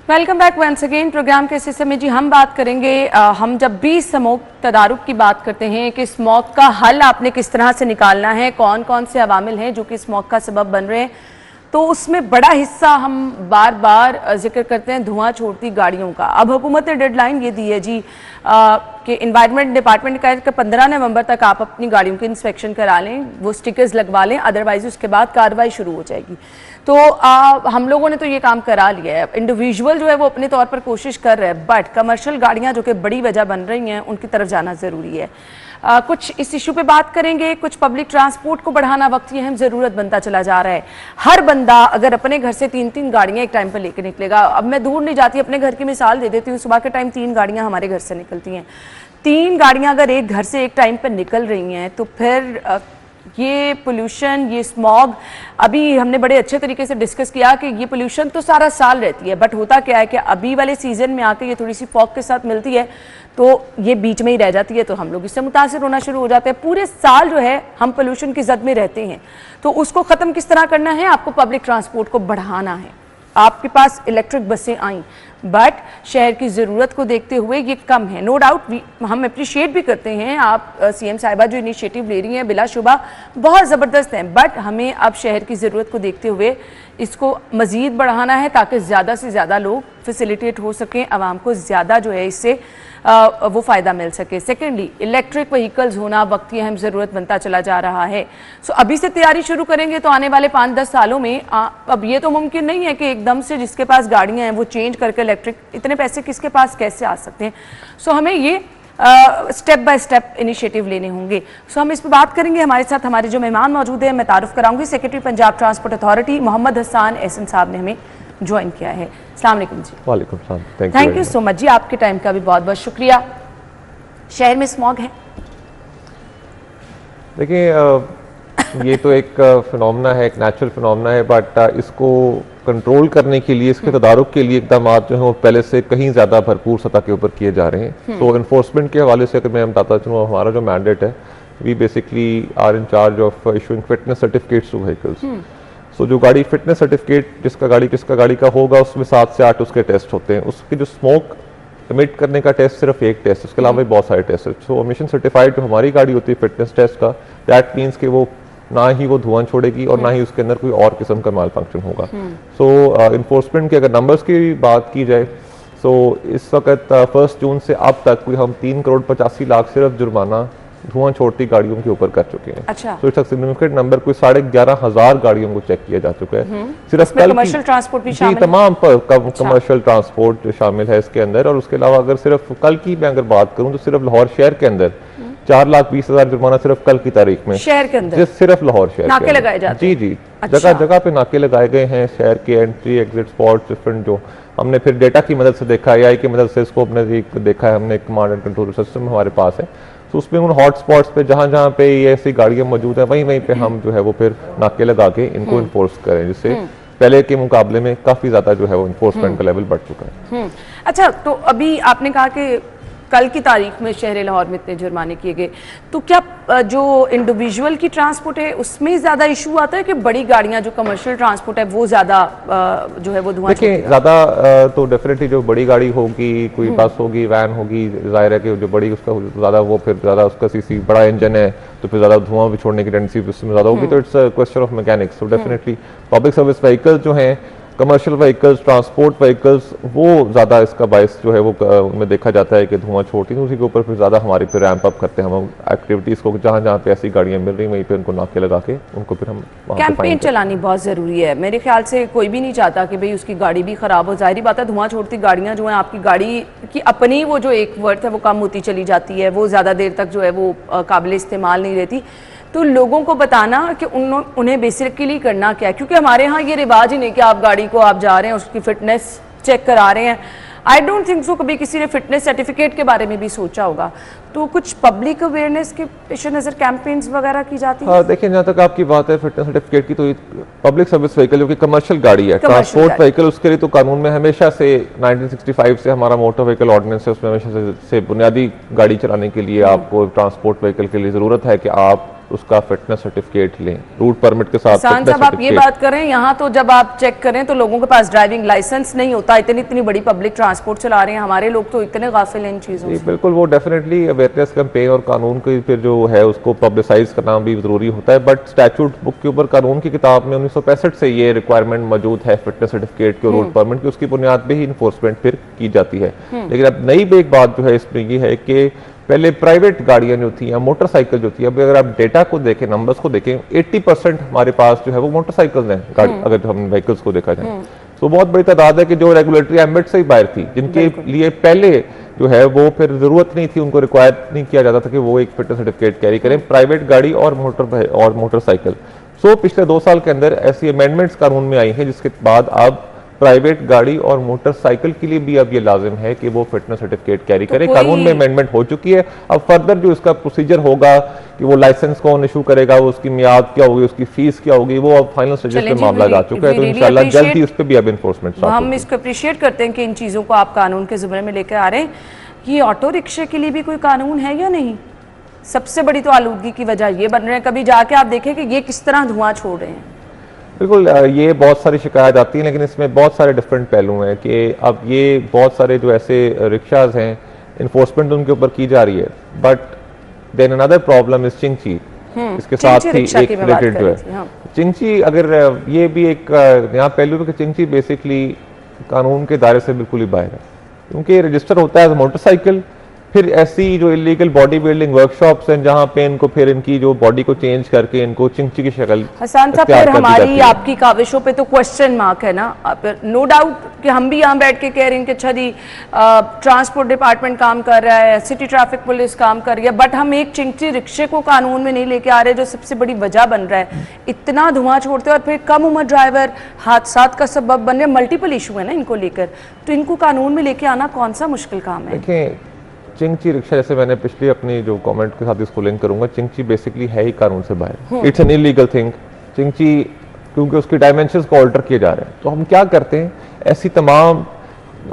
Welcome back once again. Programme के इस हिस्से में जी हम बात करेंगे, हम जब भी स्मोक तदारुक की बात करते हैं कि स्मोक का हल आपने किस तरह से निकालना है, कौन कौन से अवामिल हैं जो कि स्मोक का सबब बन रहे हैं, तो उसमें बड़ा हिस्सा हम बार बार जिक्र करते हैं धुआं छोड़ती गाड़ियों का। अब हुकूमत ने डेडलाइन ये दी है जी कि इन्वायरमेंट डिपार्टमेंट ने कहा है कि 15 नवंबर तक आप अपनी गाड़ियों की इंस्पेक्शन करा लें, वो स्टिकर्स लगवा लें, अदरवाइज उसके बाद कार्रवाई शुरू हो जाएगी। तो हम लोगों ने तो ये काम करा लिया है। इंडिविजुअल जो है वो अपने तौर पर कोशिश कर रहे हैं, बट कमर्शियल गाड़ियाँ जो कि बड़ी वजह बन रही हैं उनकी तरफ जाना ज़रूरी है। कुछ इस इशू पे बात करेंगे, कुछ पब्लिक ट्रांसपोर्ट को बढ़ाना वक्त ये हम ज़रूरत बनता चला जा रहा है। हर बंदा अगर अपने घर से 3-3 गाड़ियाँ एक टाइम पर लेकर निकलेगा, अब मैं दूर नहीं जाती, अपने घर की मिसाल दे देती हूँ, सुबह के टाइम 3 गाड़ियाँ हमारे घर से निकलती हैं। 3 गाड़ियाँ अगर एक घर से एक टाइम पर निकल रही हैं तो फिर ये पोल्यूशन, ये स्मॉग, अभी हमने बड़े अच्छे तरीके से डिस्कस किया कि ये पोल्यूशन तो सारा साल रहती है, बट होता क्या है कि अभी वाले सीजन में आके ये थोड़ी सी फॉग के साथ मिलती है तो ये बीच में ही रह जाती है, तो हम लोग इससे मुतासिर होना शुरू हो जाते हैं। पूरे साल जो है हम पोल्यूशन की जद में रहते हैं, तो उसको ख़त्म किस तरह करना है? आपको पब्लिक ट्रांसपोर्ट को बढ़ाना है। आपके पास इलेक्ट्रिक बसें आई, बट शहर की ज़रूरत को देखते हुए ये कम है। नो डाउट हम अप्रिशिएट भी करते हैं, आप सीएम साहिबा जो इनिशिएटिव ले रही हैं बिलाशुबा बहुत ज़बरदस्त हैं, बट हमें अब शहर की ज़रूरत को देखते हुए इसको मज़ीद बढ़ाना है ताकि ज़्यादा से ज़्यादा लोग फैसिलिटेट हो सकें, आवाम को ज़्यादा जो है इससे वो फ़ायदा मिल सके। सेकेंडली, इलेक्ट्रिक व्हीकल्स होना वक्त की अहम ज़रूरत बनता चला जा रहा है। सो अभी से तैयारी शुरू करेंगे तो आने वाले 5-10 सालों में अब ये तो मुमकिन नहीं है कि एकदम से जिसके पास गाड़ियाँ हैं वो चेंज करके इलेक्ट्रिक, इतने पैसे किसके पास कैसे आ सकते हैं? सो हमें ये स्टेप बाय स्टेप इनिशिएटिव लेने होंगे। सो हम इस पर बात करेंगे। हमारे साथ हमारे जो मेहमान मौजूद हैं, मैं तारुफ कराऊंगी, secretary Punjab transport authority Muhammad Hasan Ehsan साहब ने हमें ज्वाइन किया है। अस्सलाम वालेकुम जी। वालेकुम सलाम, थैंक यू सो मच जी, आपके टाइम का भी बहुत बहुत शुक्रिया। शहर में स्मॉग है, देखिए ये तो एक फिनोमेना है, एक नेचुरल फिनोमेना है, बट इसको कंट्रोल करने के लिए, इसके तदारुक के लिए इकदाम जो हैं वो पहले से कहीं ज़्यादा भरपूर सतह के ऊपर किए जा रहे हैं। तो इन्फोर्समेंट के हवाले से अगर मैं बताता चलूँ, हमारा जो मैंडेट है, we basically are in charge of issuing fitness certificates to vehicles. So जो गाड़ी फिटनेस सर्टिफिकेट जिसका गाड़ी का होगा, उसमें 7 से 8 उसके टेस्ट होते हैं। उसके जो स्मोक एमिट करने का टेस्ट सिर्फ एक टेस्ट, उसके अलावा बहुत सारे टेस्ट है। सो मिशन सर्टिफाइड जो हमारी गाड़ी होती है फिटनेस टेस्ट का, दैट मीन्स कि वो ना ही वो धुआं छोड़ेगी और ना ही उसके अंदर कोई और किस्म का माल फंक्शन होगा। सो इन्फोर्समेंट के अगर नंबर्स की बात की जाए, सो इस वक्त 1 जून से अब तक कोई हम 3,85,00,000 सिर्फ जुर्माना धुआं छोड़ती गाड़ियों के ऊपर कर चुके हैं। अच्छा। तो इट्स सिग्निफिकेंट नंबर, कोई 11,500 गाड़ियों को चेक किया जा चुका है। सिर्फ कल कमर्शियल ट्रांसपोर्ट भी शामिल है? तमाम कमर्शियल ट्रांसपोर्ट जो शामिल है इसके अंदर। और उसके अलावा अगर सिर्फ कल की मैं अगर बात करूं तो सिर्फ लाहौर शहर के अंदर 4,20,000 जुर्माना सिर्फ कल की तारीख में शहर के अंदर, सिर्फ लाहौर शहर नाके लगाए जाते हैं। जी, जगह जगह पे नाके लगाए गए हैं। शहर के एंट्री एग्जिट स्पॉट डिफरेंट, जो हमने फिर डेटा की मदद से देखा, AI की मदद से इसको हमने देखा है, हमने कमांड एंड कंट्रोल सिस्टम हमारे पास है। तो उसमें उन हॉट स्पॉट्स पे जहाँ पे ये ऐसी गाड़ियाँ मौजूद हैं, वहीं पे हम जो है वो फिर नाके लगा के इनको इन्फोर्स करें, जिससे पहले के मुकाबले में काफ़ी ज़्यादा जो है वो इन्फोर्समेंट का लेवल बढ़ चुका है। अच्छा, तो अभी आपने कहा कि कल की तारीख में शहर लाहौर में इतने जुर्माने किए गए, तो क्या जो इंडिविजुअल की ट्रांसपोर्ट है उसमें ज़्यादा इशू आता है कि बड़ी गाड़ियाँ जो कमर्शियल ट्रांसपोर्ट है वो ज़्यादा जो है वो धुआं? देखिए ज़्यादा तो डेफिनेटली जो बड़ी गाड़ी होगी, कोई बस होगी, वैन होगी, जाहिर है कि जो बड़ी उसका ज़्यादा वो फिर ज़्यादा उसका सीसी बड़ा इंजन है तो फिर ज़्यादा धुआं भी छोड़ने की टेंडेंसी उसमें ज़्यादा होगी। तो it's a question of mechanics. तो डेफिनेटली पब्लिक सर्विस व्हीकल्स जो हैं, कमर्शियल व्हीकल्स, ट्रांसपोर्ट व्हीकल्स, वो ज़्यादा इसका बायस जो है वो उनमें देखा जाता है कि धुआं छोड़ती है। उसी के ऊपर फिर ज़्यादा हमारी फिर रैंप अप करते हैं हम एक्टिविटीज़ को, जहाँ पे ऐसी गाड़ियाँ मिल रही वहीं पे उनको नाके लगा के उनको फिर हम कैंपेन चलानी बहुत ज़रूरी है। मेरे ख्याल से कोई भी नहीं चाहता कि भाई उसकी गाड़ी भी ख़राब हो। ज़ाहिर बात है, धुआं छोड़ती गाड़ियाँ जो हैं, आपकी गाड़ी की अपनी वो जो एक वर्थ है वो कम होती चली जाती है, वो ज़्यादा देर तक जो है वो काबिल इस्तेमाल नहीं रहती। तो लोगों को बताना कि उन्हें बेसिकली करना क्या है, क्योंकि हमारे यहाँ ये रिवाज ही नहीं कि आप गाड़ी को आप जा रहे हैं उसकी फिटनेस चेक करा रहे हैं। आई डोंट थिंक सो कभी किसी ने फिटनेस सर्टिफिकेट के बारे में भी सोचा होगा। तो कुछ पब्लिक अवेयरनेस के पेश नज़र कैंपेन्स वगैरह की जाती है? हाँ, देखिए जहाँ तक आपकी बात है फिटनेस सर्टिफिकेट की, तो पब्लिक सर्विस व्हीकल जो कि कमर्शियल गाड़ी है, ट्रांसपोर्ट व्हीकल, उसके लिए तो कानून में हमेशा से 1965 से हमारा मोटर व्हीकल ऑर्डिनेंस है, उसमें हमेशा से बुनियादी गाड़ी चलाने के लिए आपको ट्रांसपोर्ट व्हीकल के लिए ज़रूरत है कि आप उसका फिटनेस सर्टिफिकेट लें, रूट परमिट के साथ किसान साहब आप ये बात करें, यहाँ तो जब आप चेक करें तो लोगों के पास ड्राइविंग लाइसेंस नहीं होता, इतनी बड़ी पब्लिक ट्रांसपोर्ट चला रहे हैं, हमारे लोग तो इतने गाफिल हैं इन चीज़ों से। बिल्कुल, वो डेफिनेटली अवेयरनेस कैंपेन और कानून की फिर जो है उसको पब्लिसाइज करना भी जरूरी होता है, बट स्टैट्यूट बुक के ऊपर कानून की किताब में 1965 से ये रिक्वायरमेंट मौजूद है फिटनेस सर्टिफिकेट की और रूट परमिट की, उसकी बुनियाद पे ही इन्फोर्समेंट फिर की जाती है। लेकिन अब नई एक बात जो है इसमें ये है कि पहले प्राइवेट गाड़ियां जो थी या मोटरसाइकिल जो थी, अब अगर आप डेटा को देखें, नंबर्स को देखें, 80% हमारे पास जो है वो मोटरसाइकिल्स हैं गाड़ी, अगर हम व्हीकल्स को देखा जाए तो बहुत बड़ी तादाद है कि जो रेगुलेटरी एम्बिट से ही बाहर थी, जिनके लिए पहले जो है वो फिर जरूरत नहीं थी, उनको रिक्वायर नहीं किया जाता था कि वो एक फिटनेस सर्टिफिकेट कैरी करें, प्राइवेट गाड़ी और मोटरसाइकिल। सो पिछले 2 साल के अंदर ऐसी अमेंडमेंट्स कानून में आई हैं जिसके बाद अब प्राइवेट गाड़ी और मोटरसाइकिल के लिए भी अब ये लाजिम है कि वो फिटनेस सर्टिफिकेट कैरी करे। कानून में अमेंडमेंट हो चुकी है। अब फर्दर जो इसका प्रोसीजर होगा कि वो लाइसेंस कौन इशू करेगा, वो उसकी मियाद क्या होगी, उसकी फीस क्या होगी, वो अब फाइनल स्टेजेस पे मामला जा चुका है, तो इंशाल्लाह जल्द ही उस पर भी अब एनफोर्समेंट। हम इसको अप्रिशिएट करते हैं कि इन चीज़ों को आप कानून के ज़ुमरे में लेकर आ रहे हैं। ये ऑटो रिक्शे के लिए भी कोई कानून है या नहीं? सबसे बड़ी तो आलूदगी की वजह ये बन रहे हैं, कभी जाके आप देखें कि ये किस तरह धुआं छोड़ रहे हैं। बिल्कुल, ये बहुत सारी शिकायत आती है, लेकिन इसमें बहुत सारे डिफरेंट पहलू हैं कि अब ये बहुत सारे जो ऐसे रिक्शाज हैं इन्फोर्समेंट उनके ऊपर की जा रही है, but then another problem is चिंची, इसके साथ ही एक रिलेटेड जो है चिंची, अगर ये भी एक यहाँ पहलू है कि चिंची बेसिकली कानून के दायरे से बिल्कुल ही बाहर है, क्योंकि रजिस्टर होता है मोटरसाइकिल, फिर ऐसी जो इलीगल बॉडी बिल्डिंग वर्कशॉप्स हैं जहां पे इनको फिर इनकी जो बॉडी को चेंज करके इनको चिंची की शक्ल। हसन साहब, फिर हमारी आपकी काविशों पे तो क्वेश्चन मार्क है ना। नो डाउट कि हम भी यहाँ बैठ के कह रहे हैं कि अच्छा जी ट्रांसपोर्ट डिपार्टमेंट काम कर रहा है, सिटी ट्रैफिक पुलिस काम कर रही है, बट हम एक चिंची रिक्शे को कानून में नहीं लेके आ रहे, जो सबसे बड़ी वजह बन रहा है। इतना धुआं छोड़ते और फिर कम उम्र ड्राइवर हादसा का सबब बन रहे, मल्टीपल इशू है ना इनको लेकर, तो इनको कानून में लेके आना कौन सा मुश्किल काम है? देखिए, चिंची रिक्शा, जैसे मैंने पिछली अपनी जो कमेंट के साथ इसको लिंक करूंगा, चिंची बेसिकली है ही कानून से बाहर, इट्स एन इलीगल थिंग। चिंची क्योंकि उसके डायमेंशंस को ऑल्टर किए जा रहे हैं, तो हम क्या करते हैं, ऐसी तमाम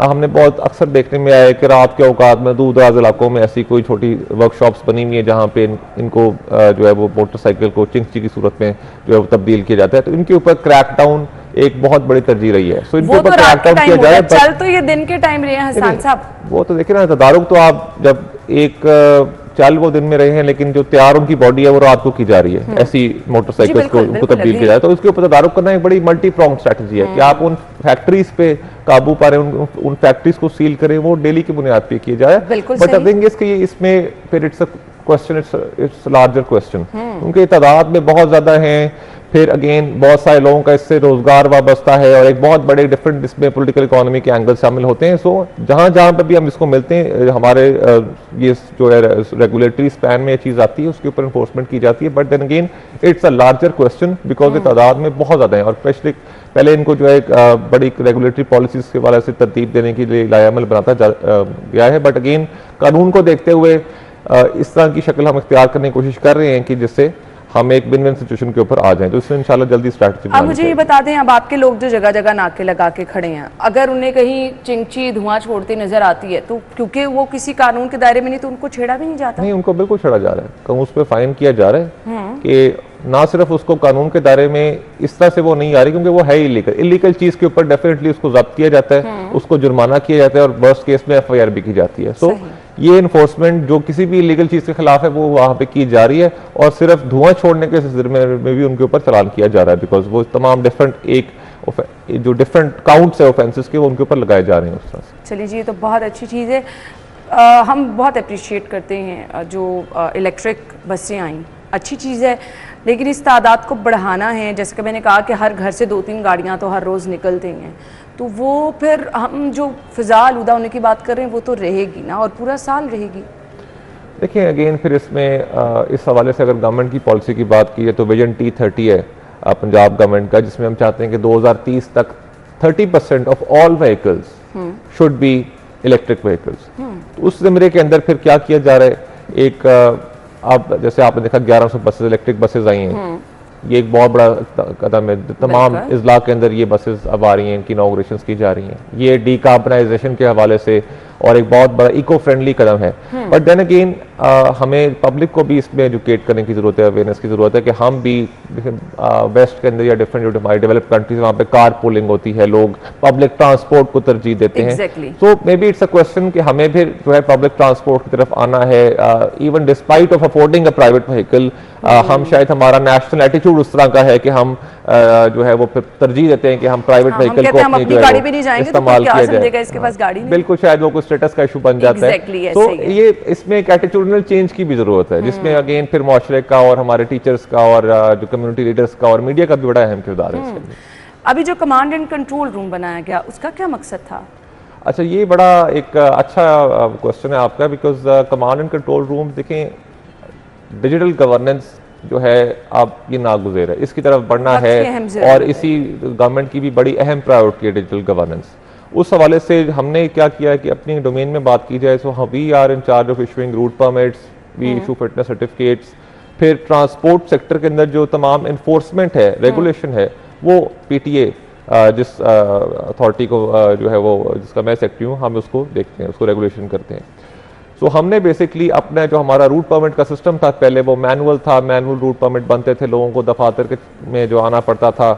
हमने बहुत अक्सर देखने में आया है कि रात के औकात में दूर दराज इलाकों में ऐसी कोई छोटी वर्कशॉप्स बनी हुई है जहाँ पे इनको जो है वो मोटरसाइकिल को चिंची की सूरत में जो है वो तब्दील किया जाता है, तो इनके ऊपर क्रैकडाउन एक बहुत बड़ी तरजीह रही है। सो इनके ऊपर क्रैकडाउन किया जाए। चल तो ये दिन के टाइम रहे हैं हसन साहब, वो तो देखिए ना, तदारुक तो आप जब एक चाल वो दिन में रहे हैं, लेकिन जो तैयार उनकी बॉडी है वो रात को की जा रही है, ऐसी मोटरसाइकिल्स को उनको तब्दील किया जाए, तो उसके ऊपर तदारुक करना एक बड़ी मल्टी प्रोंग स्ट्रेटजी है कि आप उन फैक्ट्रीज पे काबू पा रहे हैं, उन फैक्ट्रीज को सील करें, वो डेली की बुनियाद पे किए जाए। बट आई थिंक इसमें फिर it's a question, it's larger question, उनके तादाद में बहुत ज्यादा हैं, फिर अगेन बहुत सारे लोगों का इससे रोजगार वाबस्ता है और एक बहुत बड़े डिफरेंट इसमें पॉलिटिकल इकोनॉमी के एंगल शामिल होते हैं। सो जहां जहां पर भी हम इसको मिलते हैं, हमारे ये जो है रेगुलेटरी स्पैन में ये चीज आती है, उसके ऊपर इन्फोर्समेंट की जाती है, but then again it's a larger question because तादाद में बहुत ज्यादा है, और स्पेशली पहले इनको जो है बड़ी रेगुलेटरी पॉलिसीज के वाले से तरतीब देने के लिए लायामल बनाता गया है, बट अगेन कानून को देखते हुए इस तरह की शक्ल हम इख्तियार करने की कोशिश कर रहे हैं कि जिससे हम एक विन विन सिचुएशन के ऊपर आ जाएं, तो इसमें इंशाल्लाह जल्दी स्ट्रैटेजी। अब मुझे ये बता दें, अब आपके लोग जो जगह जगह नाके लगा के खड़े हैं, अगर उन्हें कहीं चिंची धुआं छोड़ती नजर आती है तो क्योंकि वो किसी कानून के दायरे में नहीं, तो उनको छेड़ा भी नहीं जाता? नहीं, उनको बिल्कुल छेड़ा जा रहा है, कहूँ उस पर फाइन किया जा रहा है कि ना सिर्फ उसको कानून के दायरे में इस तरह से वो नहीं आ रही क्योंकि वो है इलीगल चीज के ऊपर डेफिनेटली उसको जब्त किया जाता है, उसको जुर्माना किया जाता है और वर्स्ट केस में FIR भी की जाती है। सो ये इन्फोर्समेंट जो किसी भी इलीगल चीज के खिलाफ है वो वहां पे की जा रही है, और सिर्फ धुआं छोड़ने के सिलसिले में भी उनके ऊपर चालान किया जा रहा है, बिकॉज वो तमाम डिफरेंट जो डिफरेंट काउंट्स है ऑफेंसेस के, वो उनके ऊपर लगाए जा रहे हैं उस तरह से। चलिए जी, ये तो बहुत अच्छी चीज़ है। हम बहुत अप्रिशिएट करते हैं जो इलेक्ट्रिक बसें आई, अच्छी चीज़ है, लेकिन इस तादाद को बढ़ाना है। जैसे कि मैंने कहा कि हर घर से 2-3 गाड़ियाँ तो हर रोज़ निकलती हैं, तो वो फिर हम जो फिजा आलूदा होने की बात कर रहे हैं वो तो रहेगी ना, और पूरा साल रहेगी। देखिए अगेन फिर इसमें इस हवाले से अगर गवर्नमेंट की पॉलिसी की बात की है तो विजन T30 है पंजाब गवर्नमेंट का, जिसमें हम चाहते हैं कि 2030 तक 30% of all vehicles should be electric vehicles. उस ज़मरे के अंदर फिर क्या किया जा रहा है, एक अब जैसे आपने देखा 1100 बसेज इलेक्ट्रिक बसेज आई हैं, ये एक बहुत बड़ा कदम है। तमाम इजला के अंदर ये बसेस अब आ रही हैं, इनकी इनॉग्रेशंस की जा रही हैं। ये डीकार्बनाइजेशन के हवाले से और एक बहुत बड़ा इको फ्रेंडली कदम है। बट देन अगेन हमें पब्लिक को भी इसमें एजुकेट करने की जरूरत है, अवेयरनेस की जरूरत है कि हम भी वेस्ट के अंदर या डिफरेंट जो हमारी डेवलप्ड कंट्रीज वहाँ पे कार पूलिंग होती है, लोग पब्लिक ट्रांसपोर्ट को तरजीह देते हैं। So may be it's a question कि हमें भी जो है पब्लिक ट्रांसपोर्ट की तरफ आना है, even despite of affording a private vehicle. हम शायद हमारा नेशनल एटीट्यूड उस तरह का है कि हम जो है वो तरजीह देते हैं कि हम प्राइवेट व्हीकल को अपनी जो है इस्तेमाल किया जाए। बिल्कुल, शायद वो कोई स्टेटस का इशू बन जाता है। तो ये इसमें एक एटीट्यूडनल चेंज की भी जरूरत है, जिसमें अगेन फिर मुआशरे का और हमारे टीचर्स का और जो कम्युनिटी लीडर्स का और मीडिया का भी बड़ा अहम किरदार है। अभी जो कमांड एंड कंट्रोल रूम बनाया गया, उसका क्या मकसद था? अच्छा, ये बड़ा एक अच्छा क्वेश्चन है आपका, because command and control room देखें, डिजिटल गवर्नेंस जो है अब ये नागुज़ेर है, इसकी तरफ बढ़ना है और इसी गवर्नमेंट की भी बड़ी अहम प्रायोरिटी है डिजिटल गवर्नेंस। उस हवाले से हमने क्या किया है कि अपनी डोमेन में बात की जाए, so we are in charge of issuing route permits, we issue fitness certificates. फिर ट्रांसपोर्ट सेक्टर के अंदर जो तमाम इन्फोर्समेंट है, रेगुलेशन है, वो पीटीए जिस अथॉरिटी को जो है वो जिसका मैं सेक्रेटरी हूँ, हम उसको देखते हैं, उसको रेगुलेशन करते हैं। सो हमने बेसिकली अपना जो हमारा रूट परमिट का सिस्टम था, पहले वो मैनुअल था, मैनुअल रूट परमिट बनते थे, लोगों को दफातर में जो आना पड़ता था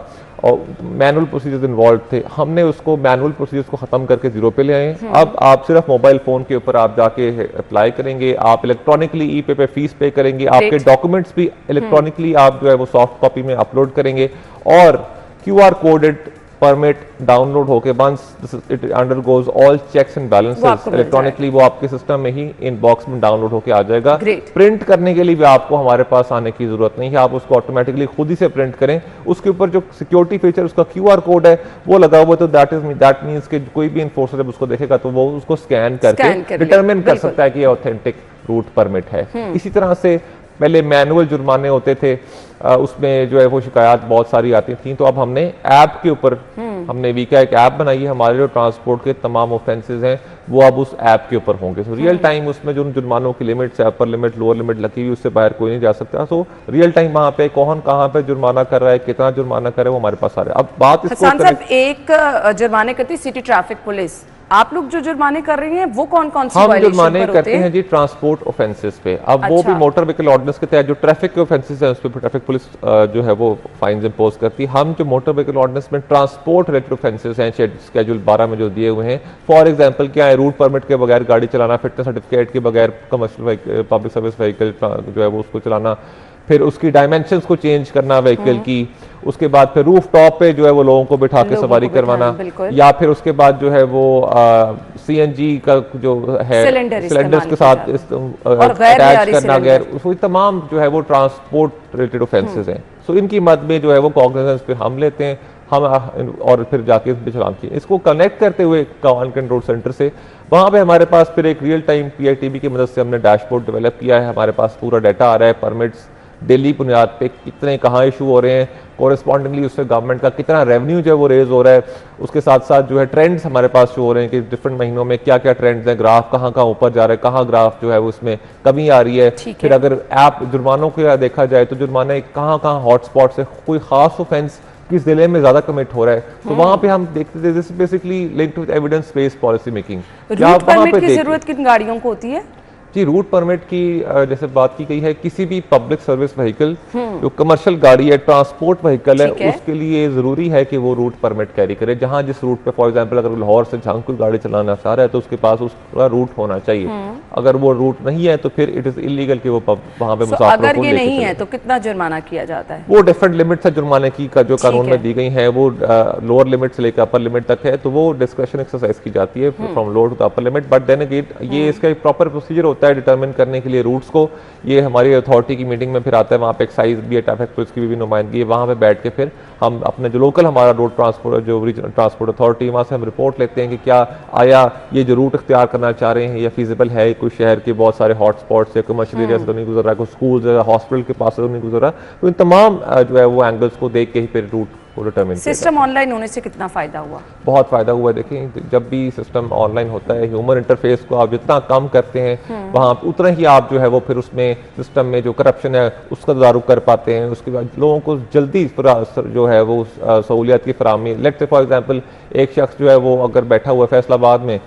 और मैनुअल प्रोसीजर्स इन्वॉल्व थे। हमने उसको मैनुअल प्रोसीजर्स को ख़त्म करके जीरो पे ले आए। अब आप सिर्फ मोबाइल फ़ोन के ऊपर आप जाके अप्लाई करेंगे, आप इलेक्ट्रॉनिकली ई पे फीस पे करेंगे, आपके डॉक्यूमेंट्स भी इलेक्ट्रॉनिकली आप जो है वो सॉफ्ट कॉपी में अपलोड करेंगे और QR कोडेड परमिट डाउनलोड होके once it undergoes all checks and balances electronically वो आपके सिस्टम में ही इनबॉक्स में डाउनलोड होके आ जाएगा। प्रिंट करने के लिए भी आपको हमारे पास आने की जरूरत नहीं है, आप उसको ऑटोमेटिकली खुद ही से प्रिंट करें। उसके ऊपर जो सिक्योरिटी फीचर उसका QR कोड है वो लगा हुआ, तो दैट मींस कि कोई भी इन्फोर्सर जब उसको देखेगा तो वो उसको स्कैन करके डिटरमिन कर सकता है कि ये ऑथेंटिक रूट परमिट है। इसी तरह से पहले मैनुअल जुर्माने होते थे, उसमें जो है वो शिकायत बहुत सारी आती थी, तो अब हमने ऐप के ऊपर हमने वीका एक ऐप बनाई है, हमारे जो ट्रांसपोर्ट के तमाम ऑफेंसेस हैं वो अब उस ऐप के ऊपर होंगे। सो रियल टाइम उसमें जो जुर्मानों की लिमिट्स है, अपर लिमिट लोअर लिमिट लगी हुई, उससे बाहर कोई नहीं जा सकता। सो रियल टाइम वहाँ पे कौन कहाँ पे जुर्माना कर रहा है, कितना जुर्माना कर रहा है, वो हमारे पास आ रहा है। अब बात इसको एक जुर्माने करती सिटी ट्रैफिक पुलिस, आप लोग जो जुर्माने कर रही हैं वो कौन कौन सी हम जुर्माने करते हैं जी ट्रांसपोर्ट ऑफेंसेस पे। अब वो भी मोटर व्हीकल ऑर्डिनेंस के तहत जो ट्रैफिक के ऑफेंसेस हैं उस पर ट्रैफिक पुलिस जो है वो फाइन्स इंपोज करती है। हम जो मोटर व्हीकल ऑर्डिनेंस में ट्रांसपोर्ट रिलेटेड ऑफेंसेस हैं शेड्यूल 12 में जो दिए हुए हैं, फॉर एग्जांपल क्या है, रूट परमिट के बगैर गाड़ी चलाना, फिटनेस सर्टिफिकेट के बगैर कमर्शियल पब्लिक सर्विस व्हीकल जो है वो उसको चलाना, फिर उसकी डायमेंशंस को चेंज करना व्हीकल की, उसके बाद फिर रूफ टॉप पे जो है वो लोगों को बिठा के सवारी करवाना, या फिर उसके बाद जो है वो CNG का जो है सिलेंडर्स के साथ अटैच करना गैर, उसको तमाम जो है वो ट्रांसपोर्ट रिलेटेड ऑफेंसेस हैं। सो इनकी मद में जो है वो कॉग्निजेंस पे हम लेते हैं हम और फिर जाके इस पे चलान किए। इसको कनेक्ट करते हुए कमांड कंट्रोल सेंटर से वहाँ पे हमारे पास फिर एक रियल टाइम PITB की मदद से हमने डैशबोर्ड डेवलप किया है। हमारे पास पूरा डाटा आ रहा है, परमिट्स डेली बुनियाद पे कितने कहाँ इशू हो रहे हैं, कोरेस्पॉन्डिंगली उससे गवर्नमेंट का कितना रेवेन्यू जो है वो रेज हो रहा है, उसके साथ साथ जो है ट्रेंड्स हमारे पास शो हो रहे हैं कि डिफरेंट महीनों में क्या क्या ट्रेंड्स हैं, ग्राफ कहाँ कहाँ ऊपर जा रहा है, कहाँ ग्राफ जो है वो उसमें कमी आ रही है। फिर अगर ऐप जुर्मानों को देखा जाए तो जुर्माने कहाँ कहाँ हॉटस्पॉट से कोई खास ऑफेंस किस जिले में ज्यादा कमिट हो रहा है, तो वहाँ पे हम देखते थे। This basically linked with evidence based policy making. Route permit की जरूरत किन गाड़ियों को होती है? जी, रूट परमिट की जैसे बात की गई है, किसी भी पब्लिक सर्विस व्हीकल जो कमर्शियल गाड़ी है, ट्रांसपोर्ट व्हीकल है, उसके लिए जरूरी है कि वो रूट परमिट कैरी करे। जहां जिस रूट पे, फॉर एग्जांपल अगर लाहौर से जहां कोई गाड़ी चलाना चाह रहा है तो उसके पास उसका रूट होना चाहिए। अगर वो रूट नहीं है तो फिर इट इज इलीगल कि वो वहां पे मुसाफिरों को अगर ये नहीं है तो कितना जुर्माना किया जाता है? वो डिफरेंट लिमिट है जुर्माने की का जो कानून में दी गई है, वो लोअर लिमिट से लेकर अपर लिमिट तक है, तो वो डिस्क्रिशन एक्सरसाइज की जाती है from lower to upper limit. But then again ये इसका एक प्रॉपर प्रोसीजर होता है डिटरमिन करने के लिए रूट्स को। ये हमारी अथॉरिटी की मीटिंग में फिर आता है, वहाँ पे एक्साइज भी है, ट्रैफिक पुलिस की भी नुमाइंदगी है, वहाँ पे बैठ के फिर हम अपने जो लोकल हमारा रोड ट्रांसपोर्ट जो रीजनल ट्रांसपोर्ट अथॉरिटी, वहाँ से हम रिपोर्ट लेते हैं कि क्या आया ये जो रूट इख्तियार करना चाह रहे हैं या फिजिबल है, कोई शहर के बहुत सारे हॉटस्पॉट से, कमर्शियल एरिया से तो नहीं गुजर रहा, कोई स्कूल हॉस्पिटल के पास से तो नहीं गुजर रहा। तो इन तमाम जो है वो एंगल्स को देख के ही फिर रूट सिस्टम ऑनलाइन होने से कितना फायदा हुआ? बहुत फायदा हुआ। देखिए, जब भी सिस्टम ऑनलाइन होता है, ह्यूमन इंटरफेस को आप जितना कम करते हैं वहाँ उतना ही आप जो है वो फिर उसमें सिस्टम में जो करप्शन है उसका तदारुक कर पाते हैं। उसके बाद लोगों को जल्दी जो है वो सहूलियत की फराहमी। लेट्स से फॉर एग्जांपल एक शख्स जो है वो अगर बैठा हुआ है फैसलाबाद में,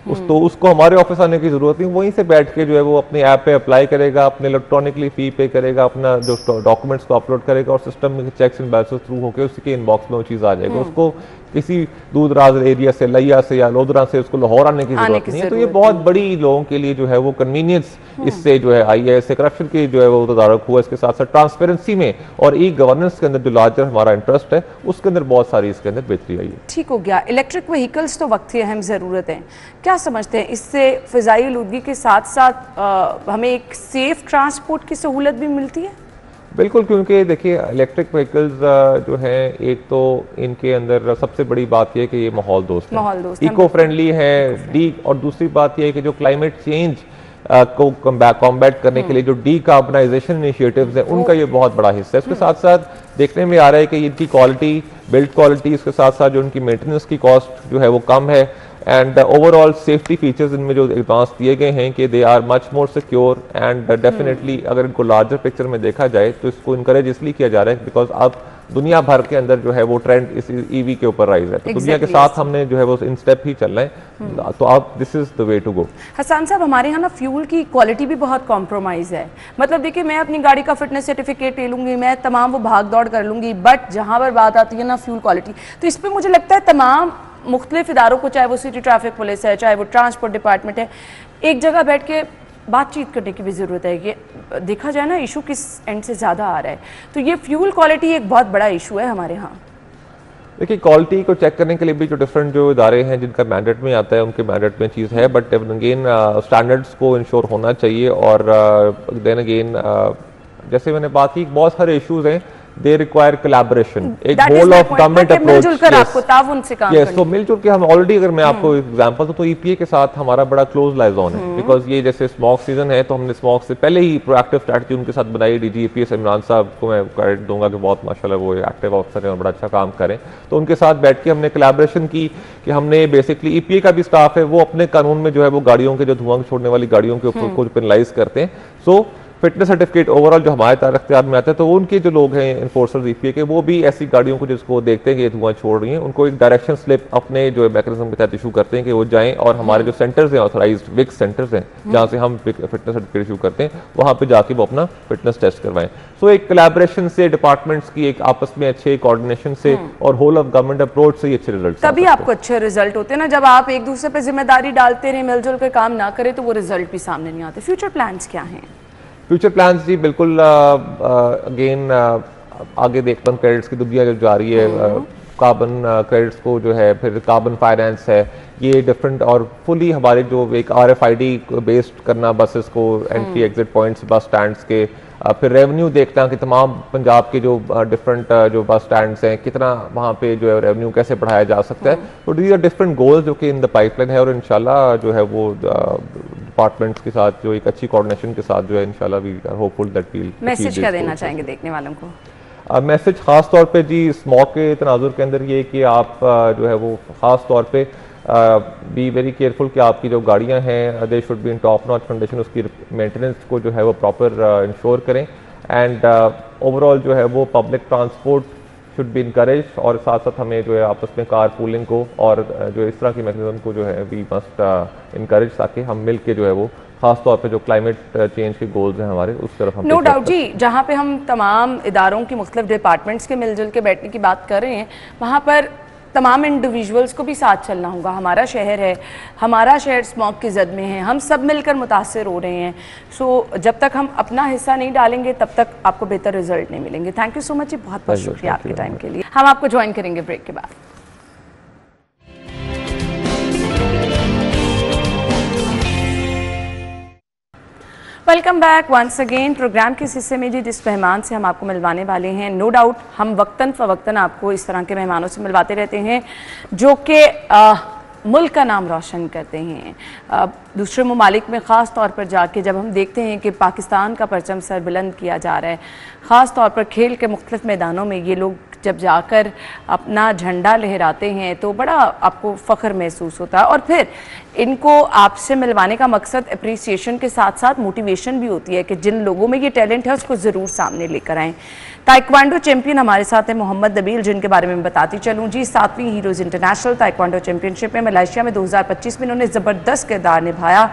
तो उसको हमारे ऑफिस आने की जरूरत नहीं, वहीं से बैठ के जो है वो अपने ऐप पे अप्लाई करेगा, अपने इलेक्ट्रॉनिकली फी पे करेगा, अपना जो डॉक्यूमेंट्स को अपलोड करेगा और सिस्टम में चेक्स एंड बैलेंसेस थ्रू होकर उसके इनबॉक्स में वो चीज़ आ जाएगा। उसको किसी दूर दराज एरिया से, लिया से या लोधरा से उसको लाहौर आने की जरूरत नहीं है। तो ये बहुत बड़ी लोगों के लिए जो है वो कन्वीनियंस इससे जो है आई है, इससे करप्शन की जो है वो तदारक हुआ। इसके साथ साथ ट्रांसपेरेंसी में और ई गवर्नेंस के अंदर जो लार्जर हमारा इंटरेस्ट है उसके अंदर बहुत सारी इसके अंदर बेहतरी आई है। ठीक हो गया। इलेक्ट्रिक व्हीकल्स तो वक्त की अहम ज़रूरत है, क्या समझते हैं इससे फ़िज़ाई आलूदगी के साथ साथ हमें एक सेफ ट्रांसपोर्ट की सहूलत भी मिलती है? बिल्कुल, क्योंकि देखिए इलेक्ट्रिक व्हीकल्स जो हैं, एक तो इनके अंदर सबसे बड़ी बात यह है कि ये माहौल दोस्त है, इको फ्रेंडली है, और दूसरी बात यह है कि जो क्लाइमेट चेंज को कॉम्बैट करने के लिए जो डीकार्बनाइजेशन इनिशिएटिव्स हैं उनका ये बहुत बड़ा हिस्सा है। उसके साथ साथ देखने में आ रहा है कि इनकी क्वालिटी, बिल्ड क्वालिटी, इसके साथ साथ जो उनकी मेंटेनेंस की कॉस्ट जो है वो कम है, एंड ओवरऑल सेफ्टी फीचर्स इनमें जो एडवांस दिए गए हैं कि they are much more secure and definitely अगर इनको लार्जर पिक्चर में देखा जाए तो इसको इनकरेज इसलिए किया जा रहा है बिकॉज अब दुनिया भर के अंदर जो है वो ट्रेंड इस ईवी के ऊपर राइज है। तो दुनिया के साथ हमने जो है वो इन स्टेप ही चल रहे हैं, तो अब this is the way to go. Hasan साहब, हमारे यहाँ ना फ्यूल की क्वालिटी भी बहुत कॉम्प्रोमाइज़ है। मतलब देखिए, मैं अपनी गाड़ी का फिटनेस सर्टिफिकेट ले लूँगी, मैं तमाम वो भाग दौड़ कर लूँगी, बट जहाँ पर बात आती है ना फ्यूल क्वालिटी, तो इस पर मुझे लगता है तमाम मुख्तलिफ इदारों को, चाहे वो सिटी ट्रैफिक पुलिस है, चाहे वो ट्रांसपोर्ट डिपार्टमेंट है, एक जगह बैठ के बातचीत करने की भी ज़रूरत है कि देखा जाए ना इशू किस एंड से ज़्यादा आ रहा है। तो ये फ्यूल क्वालिटी एक बहुत बड़ा इशू है हमारे यहाँ। देखिए, क्वालिटी को चेक करने के लिए भी जो डिफरेंट जो इदारे हैं जिनका मैंडेट में आता है उनके मैंडेट में चीज़ है, बट अगेन स्टैंडर्ड्स को इंश्योर होना चाहिए। और देन अगेन जैसे मैंने बात की, बहुत सारे इश्यूज हैं, दे रिक्वायर कोलैबोरेशन, एक होल ऑफ गवर्नमेंट अप्रोच। सो मिलजुल के हम ऑलरेडी, अगर मैं आपको एग्जांपल दूं तो ईपीए के साथ हमारा बड़ा क्लोज लाइजन है, बिकॉज ये जैसे स्मॉग सीजन है तो हमने स्मॉग से पहले ही प्रोएक्टिव स्ट्रैटेजी उनके साथ बनाई। डीजी ईपीएस इमरान साहब को मैं क्रेडिट दूंगा कि बहुत माशाल्लाह वो एक्टिव ऑफिसर हैं और बड़ा अच्छा काम करें। तो उनके साथ बैठ के हमने कोलैबोरेशन की कि हमने बेसिकली ईपीए का भी स्टाफ है, वो अपने कानून में जो है वो गाड़ियों के जो धुआं छोड़ने वाली गाड़ियों के ऊपर को पेनलाइज करते हैं। सो फिटनेस सर्टिफिकेट ओवरऑल जो हमारे अख्तियार में आता है, तो उनके जो लोग हैं इन्फोर्सर्स ईपीए के, वो भी ऐसी गाड़ियों को जिसको देखते हैं कि ये धुआं छोड़ रही हैं, उनको एक डायरेक्शन स्लिप अपने जो मैकेनिज्म के तहत इशू करते हैं कि वो जाएं और हमारे जो सेंटर्स हैं, ऑथराइज्ड विक्स सेंटर्स हैं जहाँ से हम फिटनेस सर्टिफिकेट इशू करते हैं, वहाँ पे जाके वो अपना फिटनेस टेस्ट करवाएं। सो एक कोलैबोरेशन से, डिपार्टमेंट्स की एक आपस में अच्छे कोऑर्डिनेशन से और होल ऑफ गवर्नमेंट अप्रोच से ही अच्छे रिजल्ट, तभी आपको अच्छे रिजल्ट होते हैं ना। जब आप एक दूसरे पर जिम्मेदारी डालते रहे, मिलजुल कर काम ना करें, तो वो रिजल्ट भी सामने नहीं आते। फ्यूचर प्लान्स क्या हैं? फ्यूचर प्लान्स जी बिल्कुल अगेन आगे देखते हैं, क्रेडिट्स की दुनिया जो जा रही है, कार्बन क्रेडिट्स को जो है, फिर कार्बन फाइनेंस है, ये डिफरेंट और फुली हमारे जो एक RFID बेस्ड करना बसेस को, एंट्री एग्जिट पॉइंट्स बस स्टैंड्स के, फिर रेवेन्यू देखता है कि तमाम पंजाब के जो डिफरेंट जो बस स्टैंड्स हैं कितना वहाँ पे जो है रेवेन्यू कैसे बढ़ाया जा सकता है। तो दीज आर डिफरेंट गोल्स जो कि इन द पाइपलाइन है, और इंशाल्लाह जो है वो डिपार्टमेंट्स के साथ जो एक अच्छी कोऑर्डिनेशन के साथ जो है इंशाल्लाह we are hopeful that we message क्या देना चाहेंगे देखने वालों को? मैसेज खास तौर पे जी स्मॉग के तनाजुर के अंदर ये कि आप जो है वो खास तौर पे बी वेरी केयरफुल कि आपकी जो गाड़ियां हैं they should be in top notch condition, उसकी मेंटेनेंस को जो है वो प्रॉपर इंश्योर करें, एंड ओवरऑल जो है वो public transport should be encourage, और साथ साथ हमें जो है आपस में कार पूलिंग को और जो इस तरह की मैकेनिज्म को जो है वी मस्ट इनकरेज, ताकि हम मिल के जो है वो खास तौर पे जो क्लाइमेट चेंज के गोल्स हैं हमारे उस तरफ हम नो डाउट जी। जहाँ पे हम तमाम इदारों की मुख्तलिफ डिपार्टमेंट्स के मिलजुल के बैठने की बात कर रहे हैं, वहाँ पर तमाम इंडिविजुअल्स को भी साथ चलना होगा। हमारा शहर है, हमारा शहर स्मॉग की जद में है, हम सब मिलकर मुतासर हो रहे हैं। सो जब तक हम अपना हिस्सा नहीं डालेंगे तब तक आपको बेहतर रिजल्ट नहीं मिलेंगे। थैंक यू सो मच जी, बहुत बहुत शुक्रिया आपके टाइम के लिए। हम आपको ज्वाइन करेंगे ब्रेक के बाद। Welcome back once again. Programme के इस हिस्से में जी जिस मेहमान से हम आपको मिलवाने वाले हैं, नो डाउट हम वक्तन फ़वक्तन आपको इस तरह के मेहमानों से मिलवाते रहते हैं जो कि मुल्क का नाम रोशन करते हैं। दूसरे ममालिक में ख़ास तौर पर जाके जब हम देखते हैं कि पाकिस्तान का परचम सर बुलंद किया जा रहा है, ख़ास तौर पर खेल के मुख्तलिफ मैदानों में ये लोग जब जाकर अपना झंडा लहराते हैं तो बड़ा आपको फ़ख्र महसूस होता है। और फिर इनको आपसे मिलवाने का मकसद अप्रिसिएशन के साथ साथ मोटिवेशन भी होती है कि जिन लोगों में ये टैलेंट है उसको ज़रूर सामने लेकर आएँ। ताइक्वांडो चैंपियन हमारे साथ है मोहम्मद नबील, जिनके बारे में बताती चलूँ जी। 7वीं हीरोज़ इंटरनेशनल ताइक्वांडो चैंपियनशिप में मलेशिया में 2025 में इन्होंने ज़बरदस्त किरदार निभाया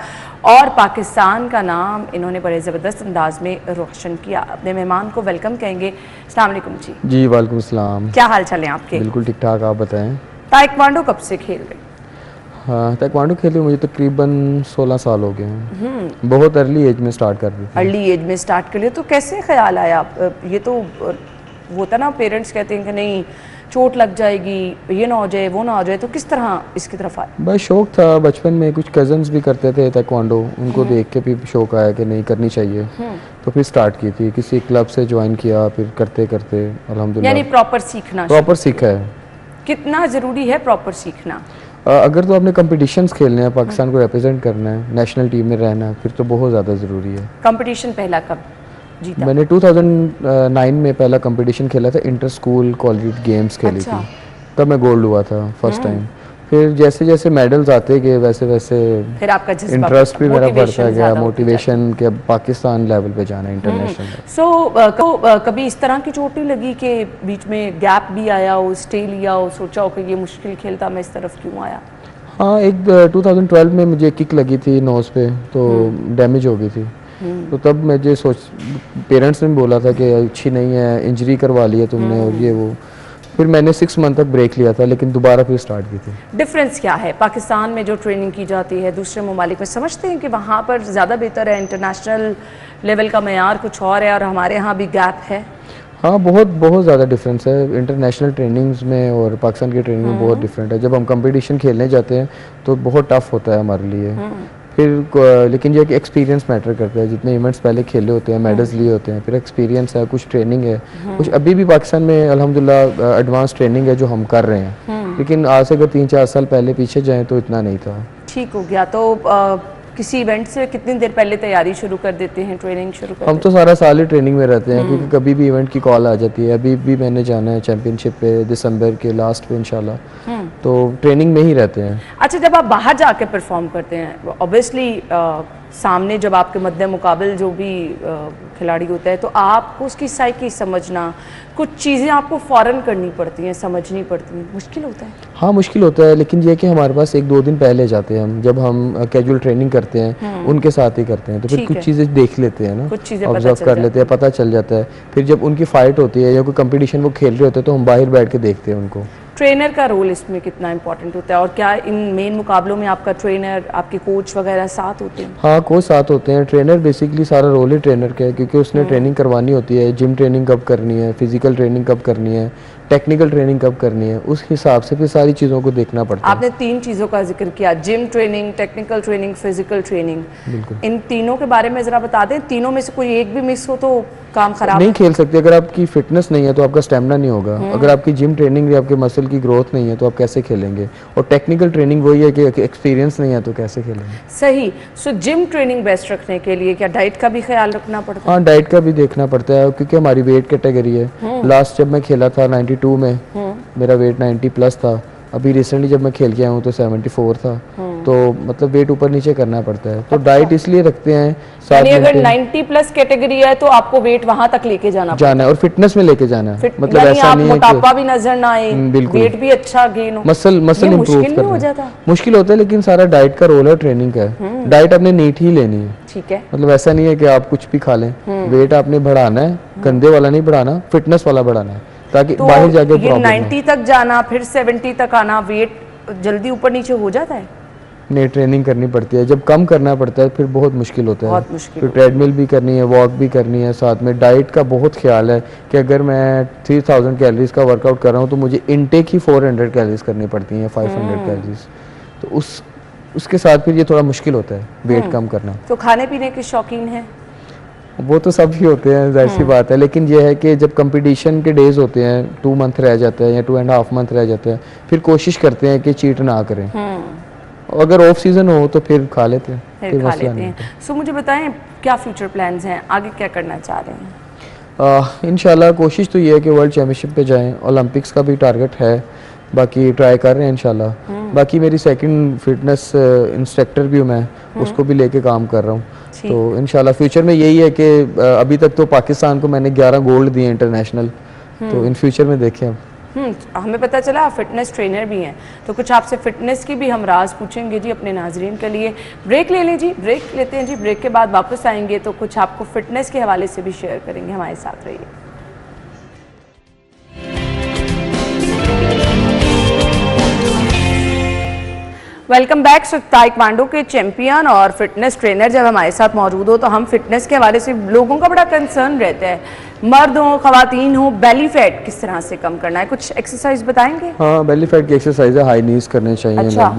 और पाकिस्तान का नाम इन्होंने बड़े ज़बरदस्त अंदाज में रोशन किया। अपने मेहमान को वेलकम कहेंगे। अस्सलाम वालेकुम जी। जी वालेकुम सलाम। क्या हाल चाल है आपके? बिल्कुल ठीक ठाक, आप बताएं। ताइक्वांडो कब से खेल रहे? हाँ, ताइक्वांडो खेले मुझे तकरीबन 16 साल हो गए हैं। बहुत अर्ली एज में स्टार्ट कर दी थी। अर्ली एज में स्टार्ट कर लिया, तो कैसे ख्याल आया? ये तो होता ना, पेरेंट्स कहते हैं कि नहीं चोट लग जाएगी, ये ना हो जाए वो ना हो जाए, तो किस तरह इसकी तरफ आया? बस शौक था बचपन में, कुछ कजन्स भी करते थे ताइक्वांडो, उनको देख के भी शौक आया कि नहीं करनी चाहिए, तो फिर स्टार्ट की थी। किसी क्लब से ज्वाइन किया, फिर करते करते अल्हम्दुलिल्लाह। यानी प्रॉपर सीखना? प्रॉपर सीखा है। कितना ज़रूरी है प्रॉपर सीखना? अगर तो आपने कंपटीशंस खेलने हैं, पाकिस्तान को रिप्रेजेंट करना है, नेशनल टीम में रहना है, फिर तो बहुत ज़्यादा ज़रूरी है। कंपटीशन पहला कब जीता? मैंने 2009 में पहला कंपटीशन खेला था, इंटर स्कूल कॉलेज गेम्स खेली थी, तब मैं गोल्ड हुआ था फर्स्ट टाइम। फिर जैसे जैसे मेडल्स आते गए वैसे वैसे फिर आपका इंटरेस्ट भी मेरा बढ़ता गया, मोटिवेशन के पाकिस्तान लेवल पे जाना, इंटरनेशनल। सो कभी इस तरह की चोट नहीं लगी कि बीच में गैप भी आया हो, स्टे लिया हो, सोचा हो कि ये मुश्किल खेलता, मैं इस तरफ क्यों आया? हाँ, एक 2012 में मुझे किक लगी थी नोज पे, तो डैमेज हो गई थी। तो तब मुझे पेरेंट्स ने बोला था कि अच्छी नहीं है, इंजरी करवा ली है तुमने और ये वो। फिर मैंने 6 मंथ तक ब्रेक लिया था, लेकिन दोबारा फिर स्टार्ट की थी। डिफरेंस क्या है पाकिस्तान में जो ट्रेनिंग की जाती है दूसरे ममालिक में? समझते हैं कि वहाँ पर ज़्यादा बेहतर है, इंटरनेशनल लेवल का मेयार कुछ और है और हमारे यहाँ भी गैप है? हाँ, बहुत बहुत ज़्यादा डिफरेंस है इंटरनेशनल ट्रेनिंग्स में और पाकिस्तान की ट्रेनिंग में, बहुत डिफरेंट है। जब हम कंपटीशन खेलने जाते हैं तो बहुत टफ होता है हमारे लिए। फिर लेकिन ये कि एक्सपीरियंस मैटर करता है, जितने इवेंट्स पहले खेले होते हैं, मेडल्स लिए होते हैं, फिर एक्सपीरियंस है, कुछ ट्रेनिंग है, कुछ अभी भी पाकिस्तान में अल्हम्दुलिल्लाह एडवांस ट्रेनिंग है जो हम कर रहे हैं, लेकिन आज से अगर 3-4 साल पहले पीछे जाएं तो इतना नहीं था। ठीक हो गया। तो किसी इवेंट से कितनी देर पहले तैयारी शुरू कर देते हैं, ट्रेनिंग शुरू कर? हम तो सारा साल ही ट्रेनिंग में रहते हैं, क्योंकि कभी भी इवेंट की कॉल आ जाती है। अभी भी मैंने जाना है चैंपियनशिप पे दिसंबर के लास्ट पे इंशाल्लाह, तो ट्रेनिंग में ही रहते हैं। अच्छा, जब आप बाहर जाके परफॉर्म करते हैं, ऑब्वियसली सामने जब आपके मद्दे मुकाबिल जो भी खिलाड़ी होता है, तो आपको उसकी साइकी समझना, कुछ चीज़ें आपको फ़ौरन करनी पड़ती हैं, समझनी पड़ती हैं, मुश्किल होता है? हाँ, मुश्किल होता है, लेकिन ये कि हमारे पास 1-2 दिन पहले जाते हैं हम, जब हम कैजुअल ट्रेनिंग करते हैं उनके साथ ही करते हैं, तो फिर कुछ चीज़ें देख लेते हैं ना, कुछ चीज़ें ऑब्जर्व कर लेते हैं, पता चल जाता है। फिर जब उनकी फ़ाइट होती है या कोई कंपटीशन वो खेल रहे होते हैं तो हम बाहर बैठ के देखते हैं उनको। ट्रेनर का रोल इसमें कितना इंपॉर्टेंट होता है, और क्या इन मेन मुकाबलों में आपका ट्रेनर, आपके कोच वगैरह साथ होते हैं? हाँ, कोच साथ होते हैं। ट्रेनर बेसिकली सारा रोल ही ट्रेनर का है, क्योंकि उसने ट्रेनिंग करवानी होती है, जिम ट्रेनिंग कब करनी है, फिजिकल ट्रेनिंग कब करनी है, टेक्निकल ट्रेनिंग कब करनी है, उस हिसाब से फिर सारी चीज़ों को देखना पड़ता है। आपने 3 चीज़ों का जिक्र किया, gym training, technical training, physical training. बिल्कुल। इन तीनों के बारे में ज़रा बता दें। तीनों में से कोई एक भी मिस हो तो काम खराब नहीं खेल सकते। अगर आपकी फिटनेस नहीं है तो आपका स्टेमिना नहीं होगा। अगर आपकी जिम ट्रेनिंग या आपके मसल की ग्रोथ नहीं है तो आप कैसे खेलेंगे? और टेक्निकल ट्रेनिंग वही है कि एक्सपीरियंस नहीं है तो कैसे खेलेंगे? सही। सो जिम ट्रेनिंग बेस्ट रखने के लिए क्या डाइट का भी ख्याल रखना पड़ता है? हाँ, डाइट का भी देखना पड़ता है, क्योंकि हमारी वेट कैटेगरी है। लास्ट जब मैं खेला था 92 में, मेरा वेट 90 प्लस था। अभी रिसेंटली जब मैं खेल के आया हूँ तो 74 था, तो मतलब वेट ऊपर नीचे करना पड़ता है। तो डाइट इसलिए रखते हैं यानी अगर 90 प्लस कैटेगरी है तो आपको वेट वहां तक लेके जाना है और फिटनेस में लेके जाना है। मतलब ऐसा नहीं है मोटापा भी नजर ना आए, वेट भी अच्छा गेन हो, मसल इंप्रूव करना मुश्किल होता है, लेकिन सारा डाइट का रोल है, ट्रेनिंग का है। डाइट आपने नीट ही लेनी है, ठीक है? मतलब ऐसा नहीं है कि आप कुछ भी खा लें। वेट आपने बढ़ाना है, गंदे वाला नहीं बढ़ाना, फिटनेस वाला बढ़ाना है, ताकि तो बाहर जाके ये 90 तक जाना फिर 70 तक आना, वेट जल्दी ऊपर नीचे हो जाता है? नहीं, ट्रेनिंग करनी पड़ती है। जब कम करना पड़ता है फिर बहुत मुश्किल होता है। बहुत मुश्किल। फिर ट्रेडमिल भी करनी है, वॉक भी करनी है, साथ में डाइट का बहुत ख्याल है कि अगर मैं 3000 कैलोरीज का वर्कआउट कर रहा हूँ तो मुझे इनटेक ही 400 कैलोरीज करनी पड़ती हैं, 500 कैलोरीज। तो उसके साथ फिर ये थोड़ा मुश्किल होता है वेट कम करना। तो खाने पीने के शौकीन है? वो तो सब ही होते हैं, जाहिर सी बात है, लेकिन ये है कि जब कंपटीशन के डेज होते हैं, 2 मंथ रह जाते हैं या 2.5 मंथ रह जाते हैं, फिर कोशिश करते हैं कि चीट ना करें। अगर ऑफ सीजन हो तो फिर खा लेते हैं, फिर खा लेते हैं। सो मुझे बताएं क्या फ्यूचर प्लान्स हैं, आगे क्या करना चाह रहे हैं? इंशाल्लाह कोशिश तो ये है कि वर्ल्ड चैम्पियनशिप पे जाएं, ओलंपिक्स का भी टारगेट है, बाकी ट्राई कर रहे हैं इंशाल्लाह। बाकी मेरी सेकंड फिटनेस इंस्ट्रक्टर भी हूँ मैं, उसको भी लेके काम कर रहा हूँ। तो इंशाल्लाह फ्यूचर में यही है कि अभी तक तो पाकिस्तान को मैंने 11 गोल्ड दिए इंटरनेशनल, तो इन फ्यूचर में देखें हम। हमें पता चला आप फिटनेस ट्रेनर भी हैं, तो कुछ आपसे फिटनेस की भी हम राज पूछेंगे जी अपने नाजरीन के लिए। ब्रेक ले लें जी, ब्रेक लेते हैं जी, ब्रेक के बाद वापस आएंगे तो कुछ आपको फिटनेस के हवाले से भी शेयर करेंगे, हमारे साथ रहिए। Welcome back. सो ताइक्वांडो के चैंपियन और फिटनेस ट्रेनर जब हमारे साथ मौजूद हो तो हम फिटनेस के हवाले से लोगों का बड़ा कंसर्न रहता है, मर्द हो खवातीन हो, बेली फैट किस तरह से कम करना है, कुछ एक्सरसाइज बताएंगे? हाँ, बेली फैट की एक्सरसाइज है, हाई नीज करने चाहिए। अच्छा।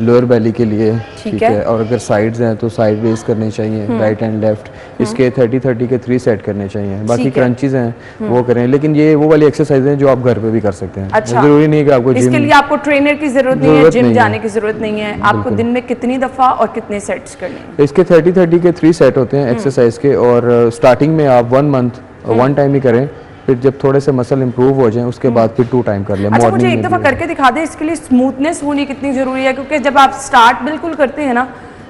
लोअर बेली के लिए ठीक है। और अगर साइड्स हैं तो साइड रेज करने चाहिए, राइट एंड लेफ्ट। इसके 30-30 के 3 सेट करने चाहिए। बाकी क्रंचेस हैं वो करें, लेकिन ये वो वाली एक्सरसाइज है जो आप घर पे भी कर सकते हैं। अच्छा। जरूरी नहीं है कि आपको इसके लिए आपको ट्रेनर की जरूरत नहीं है, जिम जाने की जरूरत नहीं है। आपको दिन में कितनी दफा और कितने सेट्स करने हैं? इसके 30-30 के 3 सेट होते हैं एक्सरसाइज के, और स्टार्टिंग में आप 1 मंथ 1 टाइम ही करें, फिर जब थोड़े से मसल इंप्रूव हो जाए उसके बाद फिर 2 टाइम कर लें। अच्छा, मुझे एक दफा करके दिखा दें, इसके लिए स्मूथनेस होनी कितनी जरूरी है, क्योंकि जब आप स्टार्ट बिल्कुल करते हैं ना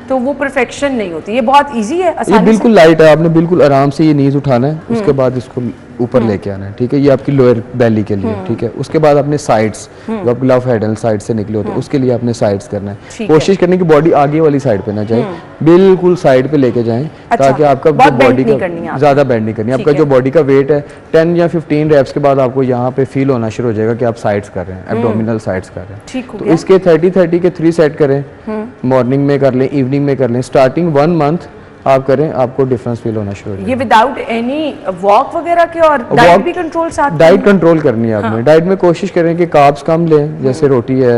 तो वो परफेक्शन नहीं होती। ये बहुत इजी है, ये बिल्कुल लाइट है, आपने बिल्कुल आराम से ये नीज उठाना है, उसके बाद इसको ऊपर लेके आना है। ठीक है, ये आपकी लोअर बेली के लिए। ठीक है, उसके बाद अपने साइड्स, जो आप ग्लव हैंडल साइड से निकले होते हैं उसके लिए आपने साइड्स करना है। कोशिश करने की बॉडी आगे वाली साइड पे ना जाए, बिल्कुल साइड पे लेके जाएं, ताकि आपका जो बॉडी का ज्यादा बेंड नहीं करनी। आपका जो बॉडी का वेट है 10 या 15 रेप्स के बाद आपको यहाँ पे फील होना शुरू हो जाएगा कि आप साइड्स कर रहे हैं, एब्डोमिनल साइड्स कर रहे हैं। तो इसके 30-30 के 3 सेट करें, मॉर्निंग में कर लें, इवनिंग में कर लें। स्टार्टिंग 1 मंथ आप करें, आपको डिफरेंस फील होना शुरू हो जाएगा। ये विदाउट एनी वॉक वगैरह के, और डाइट भी कंट्रोल साथ? डाइट कंट्रोल करनी है आपने। डाइट में कोशिश करें कि कार्ब्स कम लें, जैसे रोटी है,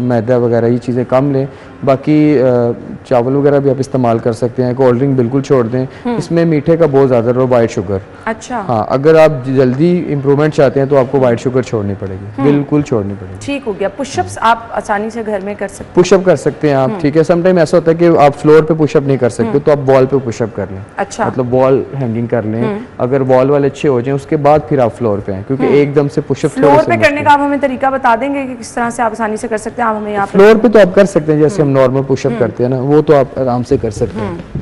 मैदा वगैरह, ये चीज़ें कम लें। बाकी चावल वगैरह भी आप इस्तेमाल कर सकते हैं। कोल्ड ड्रिंक बिल्कुल छोड़ दें, इसमें मीठे का बहुत ज़्यादा रो, वाइट शुगर। अच्छा। हाँ, अगर आप जल्दी इंप्रूवमेंट चाहते हैं तो आपको वाइट शुगर छोड़नी पड़ेगी, बिल्कुल छोड़नी पड़ेगी। ठीक हो गया। पुशअप्स आप आसानी से घर में कर सकते हैं? पुशअप कर सकते हैं आप। ठीक है, समटाइम ऐसा होता है कि आप फ्लोर पे पुशअप नहीं कर सकते, तो आप वॉल पे पुशअप कर लें। अच्छा। मतलब वॉल हैंगिंग कर लें, अगर वॉल वाले अच्छे हो जाएं उसके बाद फिर आप फ्लोर पे हैं, क्योंकि एकदम से पुशअप फ्लोर पे करने का आप हमें तरीका बता देंगे कि किस तरह से आप आसानी से कर सकते हैं? आप हमें यहाँ फ्लोर पे तो आप कर सकते हैं, जैसे हम नॉर्मल पुशअप करते हैं ना, वो तो आप आराम से कर सकते हैं।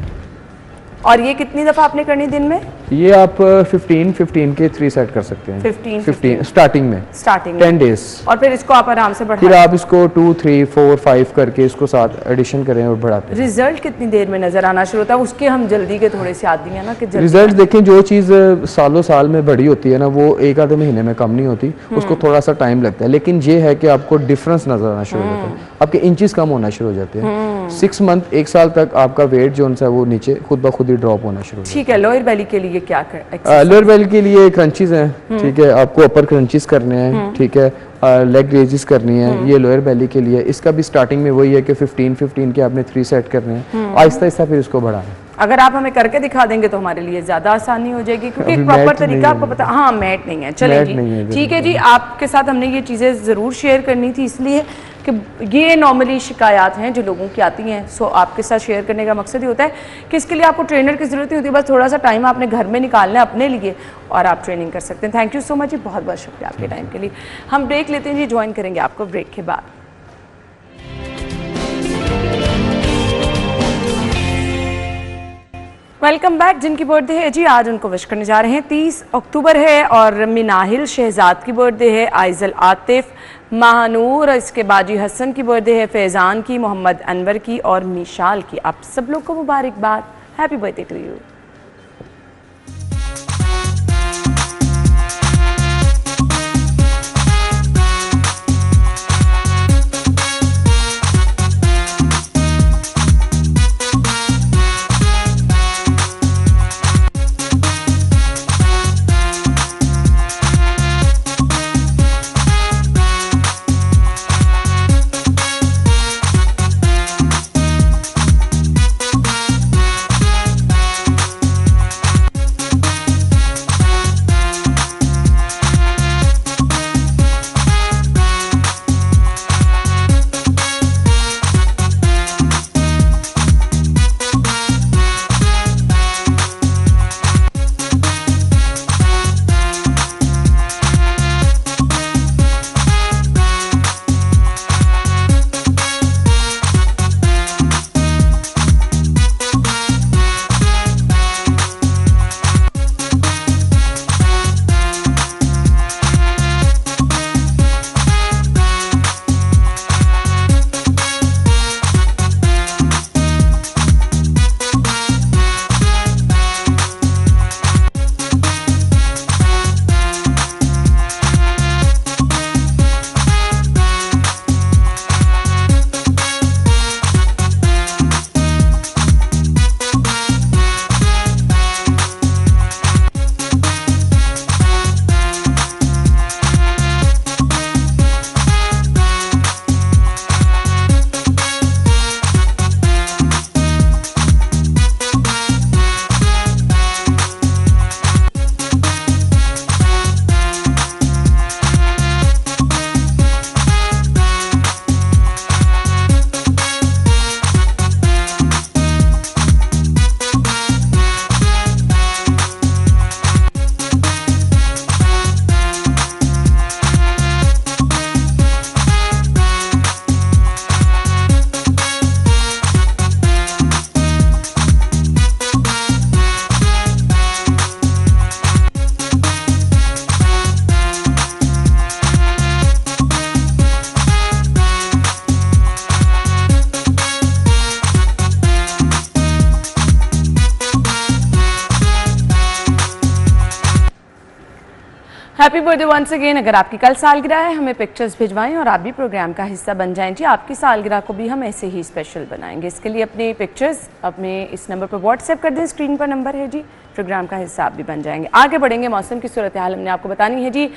और ये कितनी दफा आपने करनी दिन में? ये आप 15 के 3 सेट कर सकते हैं। 15 स्टार्टिंग में 10 डेज, और फिर इसको आप आराम से बढ़ाएं। फिर आप इसको 2, 3, 4, 5 करके इसको साथ एडिशन करें और बढ़ाते हैं। रिजल्ट कितनी देर में नजर आना शुरू होता है? उसके हम जल्दी के थोड़े से आदमी है ना कि रिजल्ट देखें, जो चीज़ सालों साल में बड़ी होती है ना, वो 1 आधे महीने में कम नहीं होती, उसको थोड़ा सा टाइम लगता है। लेकिन ये है कि आपको डिफरेंस नजर आना शुरू हो जाता है, आपके इंचेस कम होना शुरू हो जाते हैं। 6 मंथ 1 साल तक आपका वेट जो है वो नीचे खुद ब खुद ही ड्रॉप होना शुरू हो जाता है। ठीक है। लोअर बेली के लिए क्या कर? लोअर बेली के लिए क्रंचीज हैं। ठीक है, आपको अपर क्रंचीज करने हैं। ठीक है, लेग रेजेस करनी है, ये लोअर बेली के लिए। इसका भी स्टार्टिंग में वही है कि 15 के आपने 3 सेट करने हैं, आहिस्ता आहिस्ता फिर इसको बढ़ाना। अगर आप हमें करके दिखा देंगे तो हमारे लिए ज्यादा आसानी हो जाएगी, क्योंकि एक प्रॉपर तरीका आपको पता। हाँ, मैट नहीं है। चलें जी, ठीक है जी। आपके साथ हमने ये चीज़ें ज़रूर शेयर करनी थी, इसलिए कि ये नॉर्मली शिकायत हैं जो लोगों की आती हैं। सो आपके साथ शेयर करने का मकसद ही होता है कि इसके लिए आपको ट्रेनर की ज़रूरत नहीं होती, बस थोड़ा सा टाइम आपने घर में निकालना है अपने लिए और आप ट्रेनिंग कर सकते हैं। थैंक यू सो मच जी, बहुत बहुत शुक्रिया आपके टाइम के लिए। हम ब्रेक लेते हैं जी, ज्वाइन करेंगे आपको ब्रेक के बाद। Welcome back. जिनकी बर्थडे है जी आज उनको विश करने जा रहे हैं। 30 अक्टूबर है और मिनाहिल शहजाद की बर्थडे है, आइजल आतिफ, महानूर, इसके बाजी हसन की बर्थडे है, फैज़ान की, मोहम्मद अनवर की और मिशाल की। आप सब लोग को मुबारकबाद, happy birthday to you. Happy birthday once again. अगर आपकी कल सालगिरह है, हमें पिक्चर्स भिजवाएं और आप भी प्रोग्राम का हिस्सा बन जाएं जी। आपकी सालगिरह को भी हम ऐसे ही स्पेशल बनाएंगे। इसके लिए अपनी पिक्चर्स अपने इस नंबर पर व्हाट्सएप कर दें, स्क्रीन पर नंबर है जी। प्रोग्राम का हिस्सा आप भी बन जाएंगे। आगे बढ़ेंगे, मौसम की सूरत हाल हमने आपको बतानी है जी।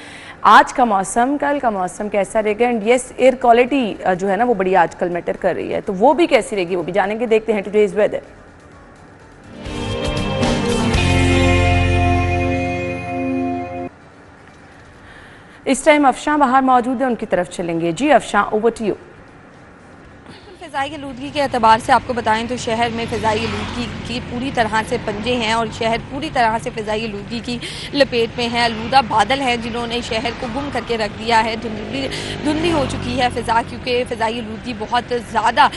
आज का मौसम, कल का मौसम कैसा रहेगा, एंड येस एयर क्वालिटी जो है ना वो बड़ी आजकल मैटर कर रही है, तो वो भी कैसी रहेगी वो भी जानेंगे। देखते हैं टुडेज वेदर। इस टाइम अफशां बाहर मौजूद है, उनकी तरफ चलेंगे जी। Afshan, over to you. फ़िज़ाई आलूदगी के अतबार से आपको बताएं तो शहर में फ़िज़ाई आलूदगी की पूरी तरह से पंजे हैं और शहर पूरी तरह से फ़िज़ाई आलूदगी की लपेट में है। आलूदा बादल हैं जिन्होंने शहर को गुम करके रख दिया है। धुंधली हो चुकी है फ़िज़ा, क्योंकि फ़िज़ाई आलूदगी बहुत ज़्यादा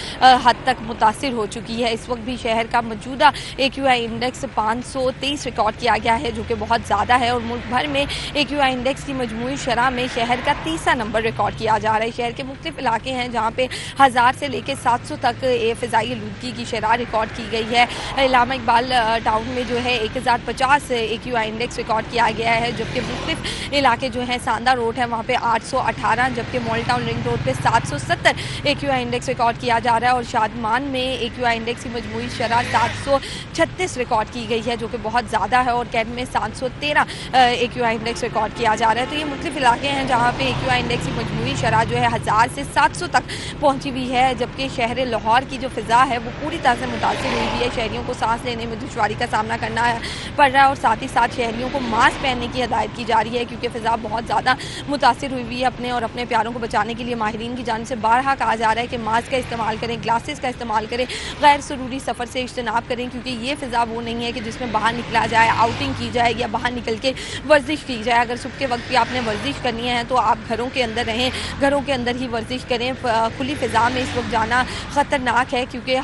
हद तक मुतासिर हो चुकी है। इस वक्त भी शहर का मौजूदा AQI इंडेक्स 523 रिकॉर्ड किया गया है, जो कि बहुत ज़्यादा है। और मुल्क भर में AQI इंडेक्स की मजमूई शरह में शहर का 30वां नंबर रिकॉर्ड किया जा रहा है। शहर के मुख्तलिफ इलाके हैं जहाँ पे 1000 से लेकर 700 तक फ़िज़ाई आलूदगी की शरह रिकॉर्ड की गई है। इलामा इकबाल टाउन में जो है 1050 AQI इंडेक्स रिकॉर्ड किया गया है, जबकि मुख्तलिफ इलाके जो हैं, सांदा रोड है वहाँ पे 818, जबकि मॉल टाउन रिंग रोड पे 770 AQI इंडेक्स रिकॉर्ड किया जा रहा है। और शादमान में AQI इंडेक्स की मजमूई शरह 736 रिकॉर्ड की गई है, जो कि बहुत ज़्यादा है। और कैंट में 713 AQI इंडेक्स रिकॉर्ड किया जा रहा है। तो ये मुख्तलिफ इलाके हैं जहाँ पे AQI इंडेक्स की मजमूई शरह जो है 1000 से 700 तक पहुँची हुई है, जबकि शहर लाहौर की जो फ़िज़ा है वो पूरी तरह से मुतासिर हुई हुई है। शहरियों को सांस लेने में दुश्वारी का सामना करना पड़ रहा है और साथ ही साथ शहरियों को मास्क पहनने की हिदायत की जा रही है, क्योंकि फ़िज़ा बहुत ज़्यादा मुतासिर हुई हुई है। अपने और अपने प्यारों को बचाने के लिए माहिरीन की जानिब से बारहा कहा जा रहा है कि मास्क का इस्तेमाल करें, ग्लासेस का इस्तेमाल करें, गैर ज़रूरी सफ़र से इज्तनाब करें, क्योंकि ये फ़िज़ा वो नहीं है कि जिसमें बाहर निकला जाए, आउटिंग की जाए या बाहर निकल के वर्जिश की जाए। अगर सुबह के वक्त भी आपने वर्जिश करनी है तो आप घरों के अंदर रहें, घरों के अंदर ही वर्जिश करें। खुली फ़िज़ा में इस वक्त जाना ख़तरनाक है, क्योंकि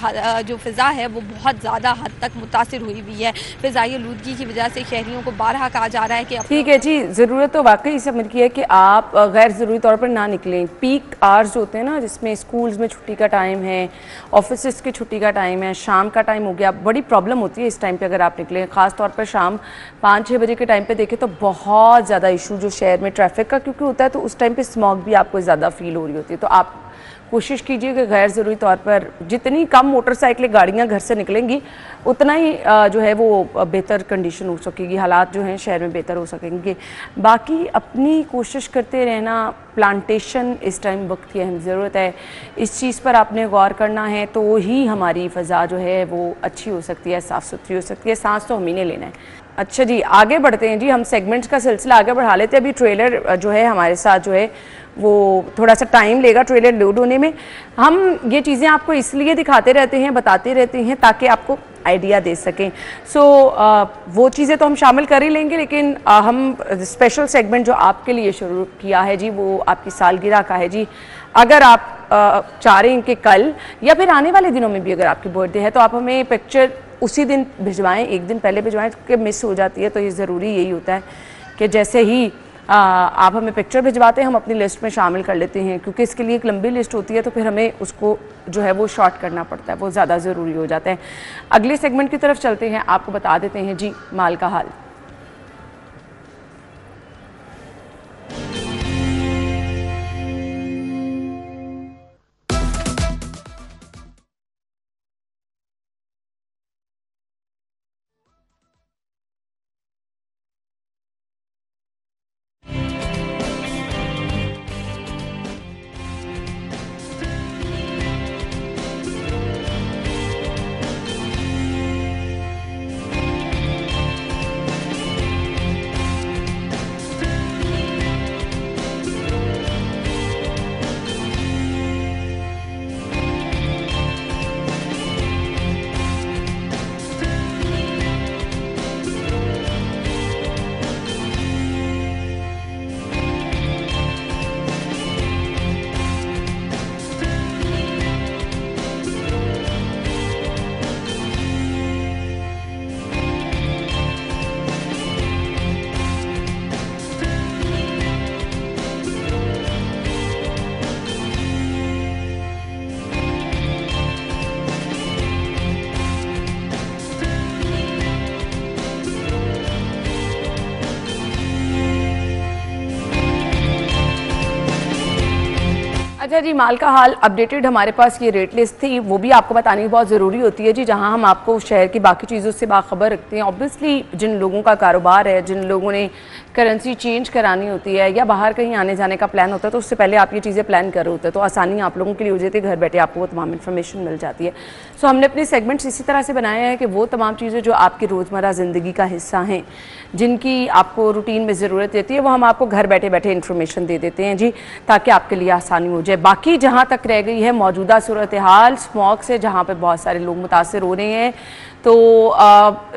जो फ़िज़ा है वो बहुत ज़्यादा हद तक मुतासिर हुई हुई है। फ़िज़ाई आलूदगी की वजह से शहरियों को बारहा कहा जा रहा है कि ठीक है जी, ज़रूरत तो वाकई समझ की है कि आप गैर ज़रूरी तौर पर ना निकलें। पीक आवर्स होते हैं ना, जिसमें स्कूल्स में छुट्टी का टाइम है, ऑफिस की छुट्टी का टाइम है, शाम का टाइम हो गया, बड़ी प्रॉब्लम होती है इस टाइम पे अगर आप निकलें। ख़ास तौर पर शाम 5-6 बजे के टाइम पे देखें तो बहुत ज़्यादा इशू जो शहर में ट्रैफिक का क्योंकि होता है, तो उस टाइम पे स्मॉग भी आपको ज़्यादा फील हो रही होती है। तो आप कोशिश कीजिए कि गैर ज़रूरी तौर पर जितनी कम मोटरसाइकिलें गाड़ियां घर से निकलेंगी उतना ही जो है वो बेहतर कंडीशन हो सकेगी, हालात जो हैं शहर में बेहतर हो सकेंगे। बाकी अपनी कोशिश करते रहना, प्लांटेशन इस टाइम वक्त की अहम ज़रूरत है, इस चीज़ पर आपने गौर करना है, तो ही हमारी फ़ज़ा जो है वो अच्छी हो सकती है, साफ़ सुथरी हो सकती है। सांस तो हम ही ने लेना है। अच्छा जी, आगे बढ़ते हैं जी, हम सेगमेंट्स का सिलसिला आगे बढ़ा लेते हैं। अभी ट्रेलर जो है हमारे साथ जो है वो थोड़ा सा टाइम लेगा ट्रेलर लोड होने में। हम ये चीज़ें आपको इसलिए दिखाते रहते हैं, बताते रहते हैं ताकि आपको आइडिया दे सकें। वो चीज़ें तो हम शामिल कर ही लेंगे, लेकिन हम स्पेशल सेगमेंट जो आपके लिए शुरू किया है जी वो आपकी सालगिरह का है जी। अगर आप चाह रहे हैं कि कल या फिर आने वाले दिनों में भी अगर आपकी बर्थडे है तो आप हमें पिक्चर उसी दिन भिजवाएं, एक दिन पहले भिजवाएं, क्योंकि मिस हो जाती है। तो ये ज़रूरी यही होता है कि जैसे ही आप हमें पिक्चर भिजवाते हैं हम अपनी लिस्ट में शामिल कर लेते हैं, क्योंकि इसके लिए एक लंबी लिस्ट होती है तो फिर हमें उसको जो है वो शॉर्ट करना पड़ता है, वो ज़्यादा ज़रूरी हो जाता है। अगले सेगमेंट की तरफ चलते हैं, आपको बता देते हैं जी माल का हाल। अच्छा जी, माल का हाल अपडेटेड हमारे पास ये रेट लिस्ट थी, वो भी आपको बतानी बहुत ज़रूरी होती है जी, जहां हम आपको शहर की बाकी चीज़ों से बाखबर रखते हैं। ऑब्वियसली जिन लोगों का कारोबार है, जिन लोगों ने करेंसी चेंज करानी होती है या बाहर कहीं आने जाने का प्लान होता है, तो उससे पहले आप ये चीज़ें प्लान कर रहे होते हैं, तो आसानी आप लोगों के लिए हो जाती है, घर बैठे आपको वो तमाम इन्फॉर्मेशन मिल जाती है। सो हमने अपने सेगमेंट्स इसी तरह से बनाए हैं कि वो तमाम चीज़ें जो आपकी रोज़मर्रा ज़िंदगी का हिस्सा हैं, जिनकी आपको रूटीन में ज़रूरत रहती है, वो हम आपको घर बैठे बैठे इन्फॉर्मेशन दे देते हैं जी, ताकि आपके लिए आसानी हो जाए। बाकी जहाँ तक रह गई है मौजूदा सूरत हाल स्मॉग से, जहाँ पे बहुत सारे लोग मुतासर हो रहे हैं, तो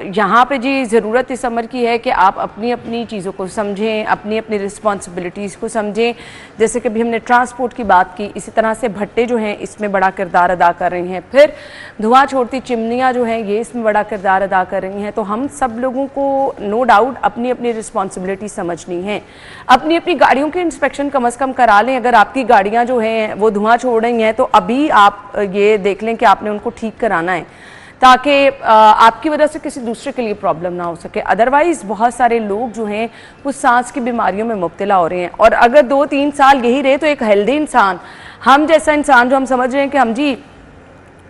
यहाँ पे जी ज़रूरत इस अमर की है कि आप अपनी अपनी चीज़ों को समझें, अपनी अपनी रिस्पॉन्सिबिलिटीज़ को समझें। जैसे कि अभी हमने ट्रांसपोर्ट की बात की, इसी तरह से भट्टे जो हैं इसमें बड़ा किरदार अदा कर रही हैं, फिर धुआं छोड़ती चिमनियाँ जो हैं ये इसमें बड़ा किरदार अदा कर रही हैं। तो हम सब लोगों को नो डाउट अपनी अपनी रिस्पॉन्सिबिलिटी समझनी है। अपनी अपनी गाड़ियों के इंस्पेक्शन कम से कम करा लें। अगर आपकी गाड़ियाँ जो हैं वो धुआं छोड़ रही हैं, तो अभी आप ये देख लें कि आपने उनको ठीक कराना है, ताकि आपकी वजह से किसी दूसरे के लिए प्रॉब्लम ना हो सके। अदरवाइज़ बहुत सारे लोग जो हैं वो सांस की बीमारियों में मुब्तला हो रहे हैं, और अगर 2-3 साल यही रहे तो एक हेल्दी इंसान, हम जैसा इंसान जो हम समझ रहे हैं कि हम जी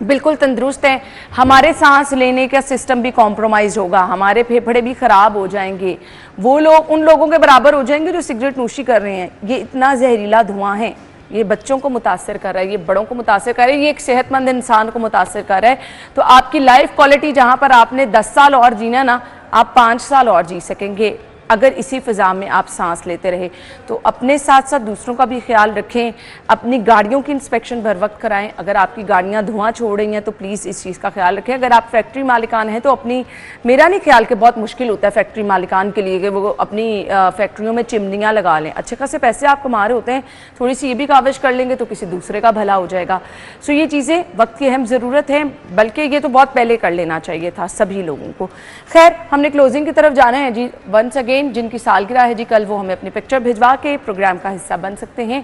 बिल्कुल तंदुरुस्त हैं, हमारे सांस लेने का सिस्टम भी कॉम्प्रोमाइज़ होगा, हमारे फेफड़े भी ख़राब हो जाएंगे, वो लोग उन लोगों के बराबर हो जाएंगे जो सिगरेट नोशी कर रहे हैं। ये इतना जहरीला धुआं है, ये बच्चों को मुतासर कर रहा है, ये बड़ों को मुतासर कर रहा है, ये एक सेहतमंद इंसान को मुतासर कर रहा है। तो आपकी लाइफ क्वालिटी जहाँ पर आपने 10 साल और जीना ना, आप 5 साल और जी सकेंगे अगर इसी फ़िज़ा में आप सांस लेते रहे। तो अपने साथ साथ दूसरों का भी ख्याल रखें, अपनी गाड़ियों की इंस्पेक्शन बर वक्त कराएं। अगर आपकी गाड़ियाँ धुआं छोड़ रही हैं तो प्लीज़ इस चीज़ का ख्याल रखें। अगर आप फैक्ट्री मालिकान हैं तो अपनी, मेरा नहीं ख्याल कि बहुत मुश्किल होता है फैक्ट्री मालिकान के लिए कि वो अपनी फैक्ट्रियों में चिमनियाँ लगा लें। अच्छे खासे पैसे आप कमा रहे होते हैं, थोड़ी सी ये भी काविश कर लेंगे तो किसी दूसरे का भला हो जाएगा। सो ये चीज़ें वक्त की अहम ज़रूरत है, बल्कि ये तो बहुत पहले कर लेना चाहिए था सभी लोगों को। खैर, हमने क्लोजिंग की तरफ जाना है जी। वंस अगेन जिनकी सालगिरह है जी कल, वो हमें अपनी पिक्चर भिजवा के प्रोग्राम का हिस्सा बन सकते हैं।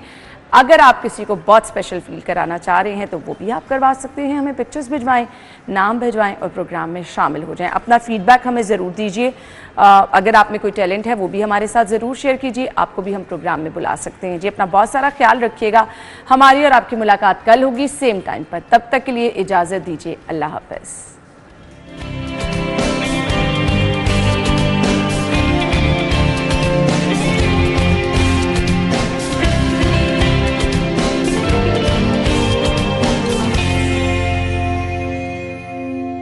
अगर आप किसी को बहुत स्पेशल फील कराना चाह रहे हैं तो वो भी आप करवा सकते हैं। हमें पिक्चर्स भिजवाएं, नाम भिजवाएं और प्रोग्राम में शामिल हो जाएं। अपना फीडबैक हमें ज़रूर दीजिए। अगर आप में कोई टैलेंट है वो भी हमारे साथ ज़रूर शेयर कीजिए, आपको भी हम प्रोग्राम में बुला सकते हैं जी। अपना बहुत सारा ख्याल रखिएगा। हमारी और आपकी मुलाकात कल होगी सेम टाइम पर, तब तक के लिए इजाज़त दीजिए। अल्लाह हाफ़िज़।